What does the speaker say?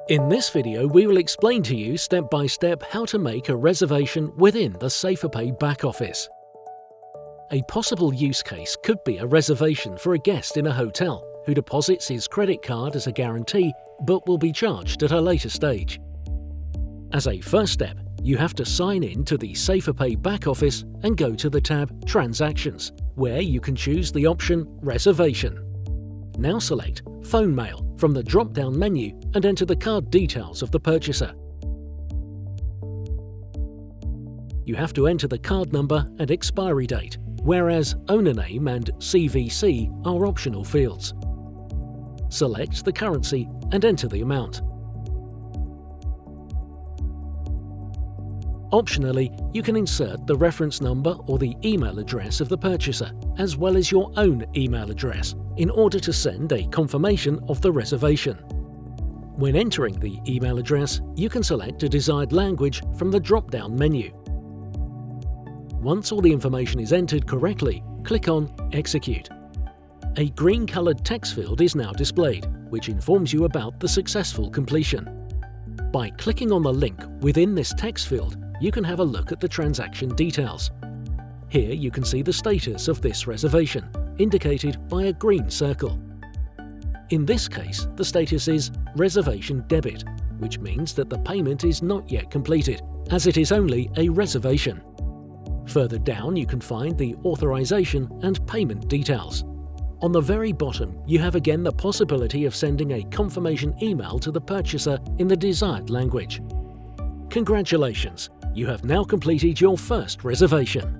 In this video, we will explain to you step by step how to make a reservation within the Saferpay Backoffice. A possible use case could be a reservation for a guest in a hotel who deposits his credit card as a guarantee but will be charged at a later stage. As a first step, you have to sign in to the Saferpay Backoffice and go to the tab Transactions, where you can choose the option Reservation. Now select Phone Mail from the drop-down menu and enter the card details of the purchaser. You have to enter the card number and expiry date, whereas owner name and CVC are optional fields. Select the currency and enter the amount. Optionally, you can insert the reference number or the email address of the purchaser, as well as your own email address, in order to send a confirmation of the reservation. When entering the email address, you can select a desired language from the drop-down menu. Once all the information is entered correctly, click on Execute. A green-coloured text field is now displayed, which informs you about the successful completion. By clicking on the link within this text field, you can have a look at the transaction details. Here you can see the status of this reservation, indicated by a green circle. In this case, the status is Reservation Debit, which means that the payment is not yet completed, as it is only a reservation. Further down you can find the authorisation and payment details. On the very bottom, you have again the possibility of sending a confirmation email to the purchaser in the desired language. Congratulations! You have now completed your first reservation.